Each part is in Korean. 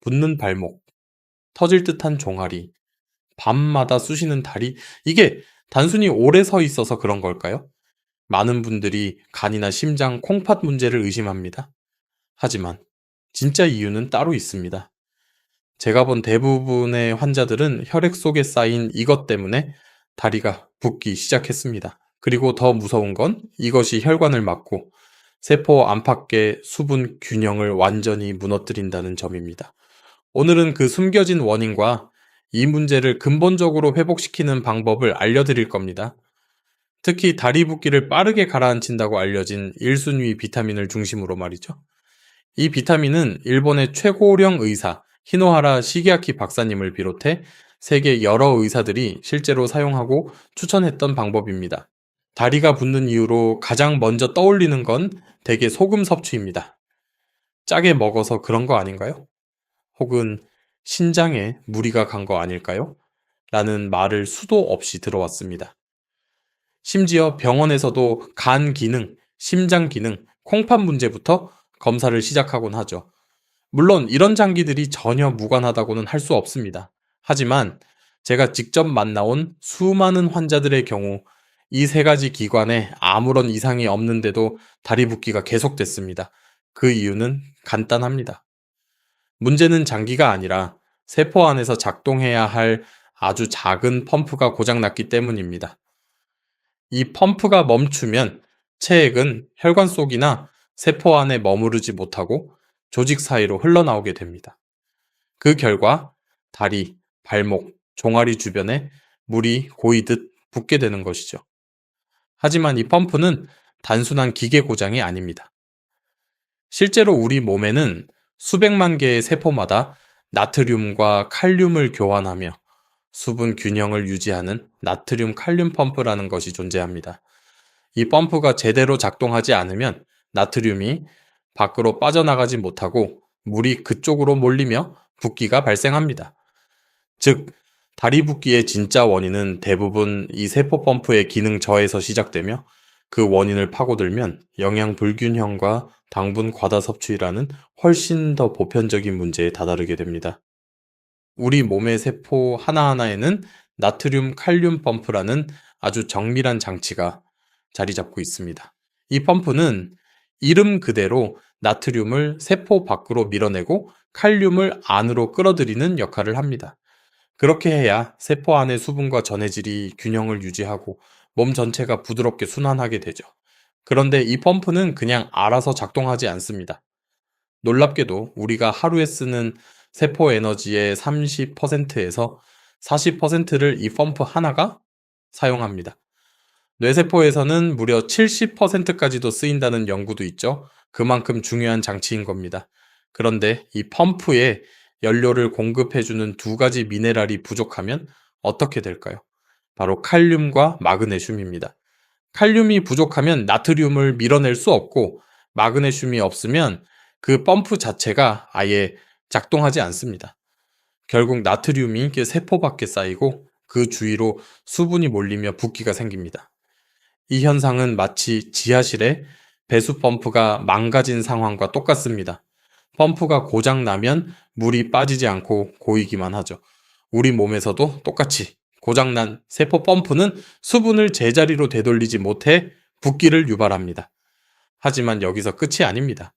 붓는 발목, 터질 듯한 종아리, 밤마다 쑤시는 다리, 이게 단순히 오래 서 있어서 그런 걸까요? 많은 분들이 간이나 심장, 콩팥 문제를 의심합니다. 하지만 진짜 이유는 따로 있습니다. 제가 본 대부분의 환자들은 혈액 속에 쌓인 이것 때문에 다리가 붓기 시작했습니다. 그리고 더 무서운 건 이것이 혈관을 막고 세포 안팎의 수분 균형을 완전히 무너뜨린다는 점입니다. 오늘은 그 숨겨진 원인과 이 문제를 근본적으로 회복시키는 방법을 알려드릴 겁니다. 특히 다리 붓기를 빠르게 가라앉힌다고 알려진 1순위 비타민을 중심으로 말이죠. 이 비타민은 일본의 최고령 의사 히노하라 시게아키 박사님을 비롯해 세계 여러 의사들이 실제로 사용하고 추천했던 방법입니다. 다리가 붓는 이유로 가장 먼저 떠올리는 건 대개 소금 섭취입니다. 짜게 먹어서 그런 거 아닌가요? 혹은 신장에 무리가 간 거 아닐까요? 라는 말을 수도 없이 들어왔습니다. 심지어 병원에서도 간 기능, 심장 기능, 콩팥 문제부터 검사를 시작하곤 하죠. 물론 이런 장기들이 전혀 무관하다고는 할 수 없습니다. 하지만 제가 직접 만나온 수많은 환자들의 경우 이 세 가지 기관에 아무런 이상이 없는데도 다리 붓기가 계속됐습니다. 그 이유는 간단합니다. 문제는 장기가 아니라 세포 안에서 작동해야 할 아주 작은 펌프가 고장났기 때문입니다. 이 펌프가 멈추면 체액은 혈관 속이나 세포 안에 머무르지 못하고 조직 사이로 흘러나오게 됩니다. 그 결과 다리, 발목, 종아리 주변에 물이 고이듯 붓게 되는 것이죠. 하지만 이 펌프는 단순한 기계 고장이 아닙니다. 실제로 우리 몸에는 수백만 개의 세포마다 나트륨과 칼륨을 교환하며 수분 균형을 유지하는 나트륨 칼륨 펌프라는 것이 존재합니다. 이 펌프가 제대로 작동하지 않으면 나트륨이 밖으로 빠져나가지 못하고 물이 그쪽으로 몰리며 붓기가 발생합니다. 즉, 다리 붓기의 진짜 원인은 대부분 이 세포 펌프의 기능 저에서 시작되며 그 원인을 파고들면 영양 불균형과 당분 과다 섭취라는 훨씬 더 보편적인 문제에 다다르게 됩니다. 우리 몸의 세포 하나하나에는 나트륨 칼륨 펌프라는 아주 정밀한 장치가 자리 잡고 있습니다. 이 펌프는 이름 그대로 나트륨을 세포 밖으로 밀어내고 칼륨을 안으로 끌어들이는 역할을 합니다. 그렇게 해야 세포 안의 수분과 전해질이 균형을 유지하고 몸 전체가 부드럽게 순환하게 되죠. 그런데 이 펌프는 그냥 알아서 작동하지 않습니다. 놀랍게도 우리가 하루에 쓰는 세포 에너지의 30%에서 40%를 이 펌프 하나가 사용합니다. 뇌세포에서는 무려 70%까지도 쓰인다는 연구도 있죠. 그만큼 중요한 장치인 겁니다. 그런데 이 펌프에 연료를 공급해주는 두 가지 미네랄이 부족하면 어떻게 될까요? 바로 칼륨과 마그네슘입니다. 칼륨이 부족하면 나트륨을 밀어낼 수 없고 마그네슘이 없으면 그 펌프 자체가 아예 작동하지 않습니다. 결국 나트륨이 세포 밖에 쌓이고 그 주위로 수분이 몰리며 붓기가 생깁니다. 이 현상은 마치 지하실에 배수 펌프가 망가진 상황과 똑같습니다. 펌프가 고장나면 물이 빠지지 않고 고이기만 하죠. 우리 몸에서도 똑같이 고장난 세포 펌프는 수분을 제자리로 되돌리지 못해 붓기를 유발합니다. 하지만 여기서 끝이 아닙니다.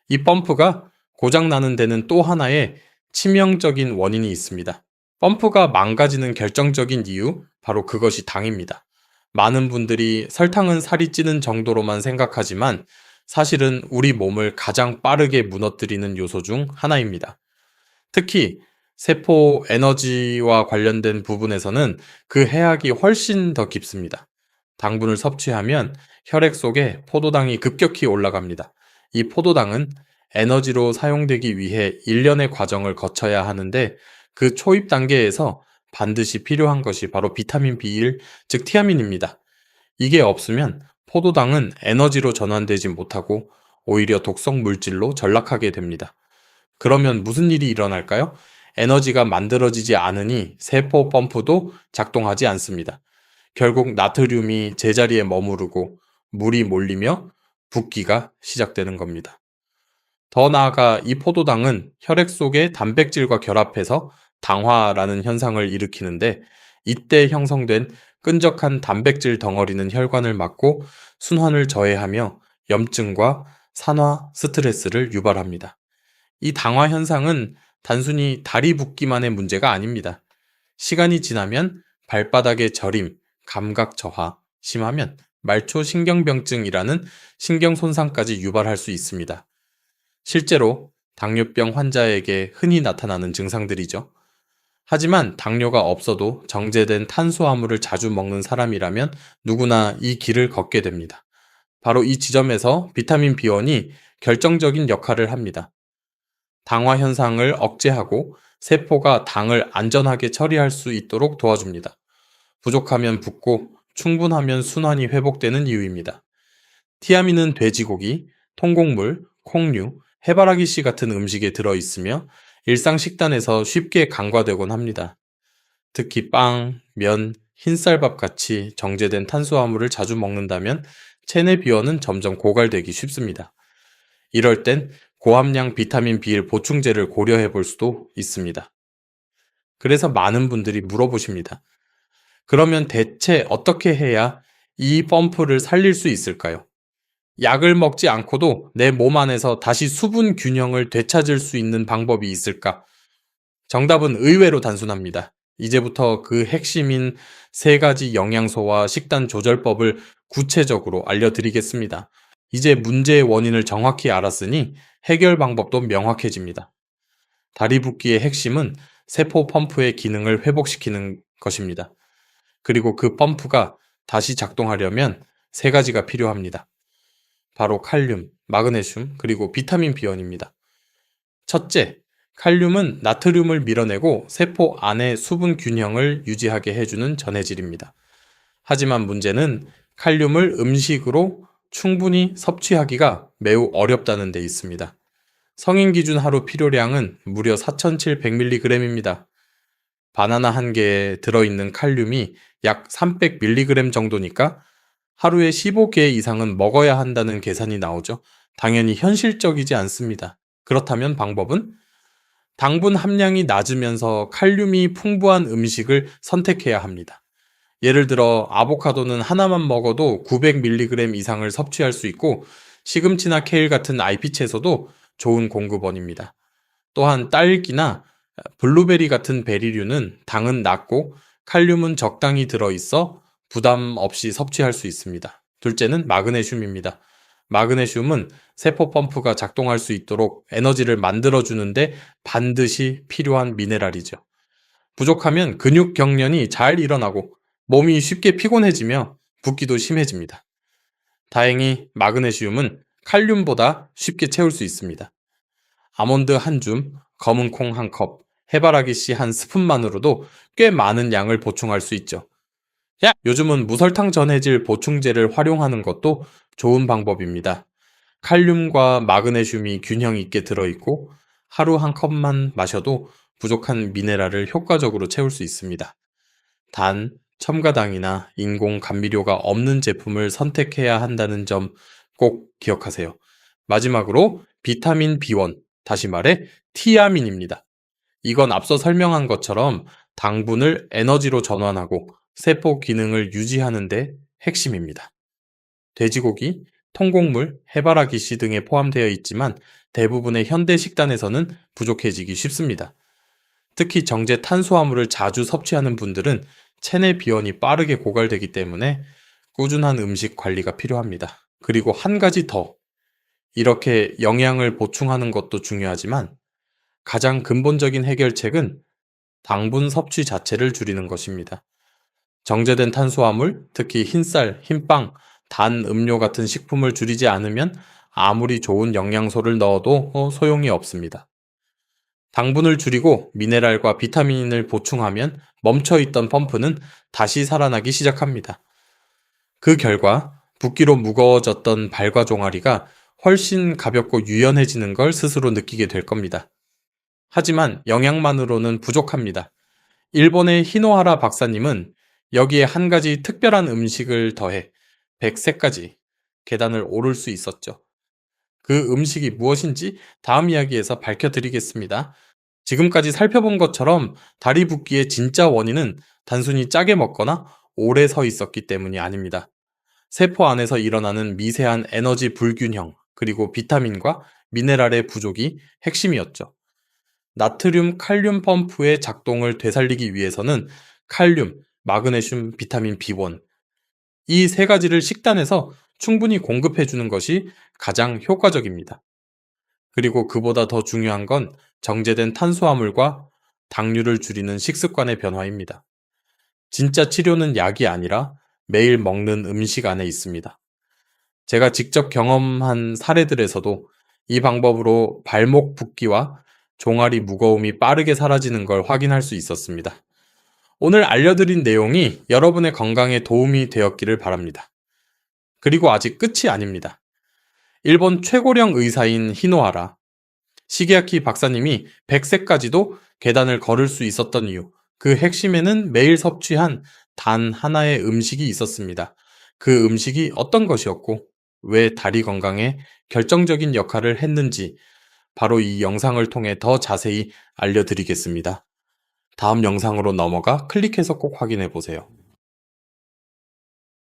이 펌프가 고장나는 데는 또 하나의 치명적인 원인이 있습니다. 펌프가 망가지는 결정적인 이유, 바로 그것이 당입니다. 많은 분들이 설탕은 살이 찌는 정도로만 생각하지만 사실은 우리 몸을 가장 빠르게 무너뜨리는 요소 중 하나입니다. 특히 세포 에너지와 관련된 부분에서는 그 해악이 훨씬 더 깊습니다. 당분을 섭취하면 혈액 속에 포도당이 급격히 올라갑니다. 이 포도당은 에너지로 사용되기 위해 일련의 과정을 거쳐야 하는데 그 초입 단계에서 반드시 필요한 것이 바로 비타민 B1, 즉 티아민입니다. 이게 없으면 포도당은 에너지로 전환되지 못하고 오히려 독성 물질로 전락하게 됩니다. 그러면 무슨 일이 일어날까요? 에너지가 만들어지지 않으니 세포 펌프도 작동하지 않습니다. 결국 나트륨이 제자리에 머무르고 물이 몰리며 붓기가 시작되는 겁니다. 더 나아가 이 포도당은 혈액 속의 단백질과 결합해서 당화라는 현상을 일으키는데, 이때 형성된 끈적한 단백질 덩어리는 혈관을 막고 순환을 저해하며 염증과 산화, 스트레스를 유발합니다. 이 당화 현상은 단순히 다리 붓기만의 문제가 아닙니다. 시간이 지나면 발바닥의 저림, 감각 저하, 심하면 말초 신경병증이라는 신경 손상까지 유발할 수 있습니다. 실제로 당뇨병 환자에게 흔히 나타나는 증상들이죠. 하지만 당뇨가 없어도 정제된 탄수화물을 자주 먹는 사람이라면 누구나 이 길을 걷게 됩니다. 바로 이 지점에서 비타민 B1이 결정적인 역할을 합니다. 당화 현상을 억제하고 세포가 당을 안전하게 처리할 수 있도록 도와줍니다. 부족하면 붓고 충분하면 순환이 회복되는 이유입니다. 티아민은 돼지고기, 통곡물, 콩류, 해바라기 씨 같은 음식에 들어있으며 일상 식단에서 쉽게 간과되곤 합니다. 특히 빵, 면, 흰쌀밥 같이 정제된 탄수화물을 자주 먹는다면 체내 비원은 점점 고갈되기 쉽습니다. 이럴 땐 고함량 비타민 B1 보충제를 고려해 볼 수도 있습니다. 그래서 많은 분들이 물어보십니다. 그러면 대체 어떻게 해야 이 펌프를 살릴 수 있을까요? 약을 먹지 않고도 내 몸 안에서 다시 수분 균형을 되찾을 수 있는 방법이 있을까? 정답은 의외로 단순합니다. 이제부터 그 핵심인 3가지 영양소와 식단 조절법을 구체적으로 알려드리겠습니다. 이제 문제의 원인을 정확히 알았으니 해결 방법도 명확해집니다. 다리 붓기의 핵심은 세포 펌프의 기능을 회복시키는 것입니다. 그리고 그 펌프가 다시 작동하려면 3가지가 필요합니다. 바로 칼륨, 마그네슘, 그리고 비타민 B원입니다. 첫째, 칼륨은 나트륨을 밀어내고 세포 안의 수분 균형을 유지하게 해주는 전해질입니다. 하지만 문제는 칼륨을 음식으로 충분히 섭취하기가 매우 어렵다는 데 있습니다. 성인 기준 하루 필요량은 무려 4,700mg입니다. 바나나 한 개에 들어있는 칼륨이 약 300mg 정도니까 하루에 15개 이상은 먹어야 한다는 계산이 나오죠. 당연히 현실적이지 않습니다. 그렇다면 방법은? 당분 함량이 낮으면서 칼륨이 풍부한 음식을 선택해야 합니다. 예를 들어 아보카도는 하나만 먹어도 900mg 이상을 섭취할 수 있고, 시금치나 케일 같은 IP 채소도 좋은 공급원입니다. 또한 딸기나 블루베리 같은 베리류는 당은 낮고 칼륨은 적당히 들어있어 부담 없이 섭취할 수 있습니다. 둘째는 마그네슘입니다. 마그네슘은 세포 펌프가 작동할 수 있도록 에너지를 만들어주는데 반드시 필요한 미네랄이죠. 부족하면 근육 경련이 잘 일어나고 몸이 쉽게 피곤해지며 붓기도 심해집니다. 다행히 마그네슘은 칼륨보다 쉽게 채울 수 있습니다. 아몬드 한 줌, 검은 콩 한 컵, 해바라기 씨 한 스푼만으로도 꽤 많은 양을 보충할 수 있죠. 요즘은 무설탕 전해질 보충제를 활용하는 것도 좋은 방법입니다. 칼륨과 마그네슘이 균형 있게 들어있고 하루 한 컵만 마셔도 부족한 미네랄을 효과적으로 채울 수 있습니다. 단, 첨가당이나 인공 감미료가 없는 제품을 선택해야 한다는 점 꼭 기억하세요. 마지막으로 비타민 B1, 다시 말해 티아민입니다. 이건 앞서 설명한 것처럼 당분을 에너지로 전환하고 세포 기능을 유지하는 데 핵심입니다. 돼지고기, 통곡물, 해바라기 씨 등에 포함되어 있지만 대부분의 현대 식단에서는 부족해지기 쉽습니다. 특히 정제 탄수화물을 자주 섭취하는 분들은 체내 비원이 빠르게 고갈되기 때문에 꾸준한 음식 관리가 필요합니다. 그리고 한 가지 더, 이렇게 영양을 보충하는 것도 중요하지만 가장 근본적인 해결책은 당분 섭취 자체를 줄이는 것입니다. 정제된 탄수화물, 특히 흰쌀, 흰빵, 단 음료 같은 식품을 줄이지 않으면 아무리 좋은 영양소를 넣어도 소용이 없습니다. 당분을 줄이고 미네랄과 비타민을 보충하면 멈춰있던 펌프는 다시 살아나기 시작합니다. 그 결과 붓기로 무거워졌던 발과 종아리가 훨씬 가볍고 유연해지는 걸 스스로 느끼게 될 겁니다. 하지만 영양만으로는 부족합니다. 일본의 히노하라 박사님은 여기에 한 가지 특별한 음식을 더해 103가지 계단을 오를 수 있었죠. 그 음식이 무엇인지 다음 이야기에서 밝혀드리겠습니다. 지금까지 살펴본 것처럼 다리 붓기의 진짜 원인은 단순히 짜게 먹거나 오래 서 있었기 때문이 아닙니다. 세포 안에서 일어나는 미세한 에너지 불균형, 그리고 비타민과 미네랄의 부족이 핵심이었죠. 나트륨 칼륨 펌프의 작동을 되살리기 위해서는 칼륨, 마그네슘, 비타민 B1, 이 세 가지를 식단에서 충분히 공급해 주는 것이 가장 효과적입니다. 그리고 그보다 더 중요한 건 정제된 탄수화물과 당류를 줄이는 식습관의 변화입니다. 진짜 치료는 약이 아니라 매일 먹는 음식 안에 있습니다. 제가 직접 경험한 사례들에서도 이 방법으로 발목 붓기와 종아리 무거움이 빠르게 사라지는 걸 확인할 수 있었습니다. 오늘 알려드린 내용이 여러분의 건강에 도움이 되었기를 바랍니다. 그리고 아직 끝이 아닙니다. 일본 최고령 의사인 히노하라 시게아키 박사님이 100세까지도 계단을 걸을 수 있었던 이유, 그 핵심에는 매일 섭취한 단 하나의 음식이 있었습니다. 그 음식이 어떤 것이었고, 왜 다리 건강에 결정적인 역할을 했는지 바로 이 영상을 통해 더 자세히 알려드리겠습니다. 다음 영상으로 넘어가 클릭해서 꼭 확인해 보세요.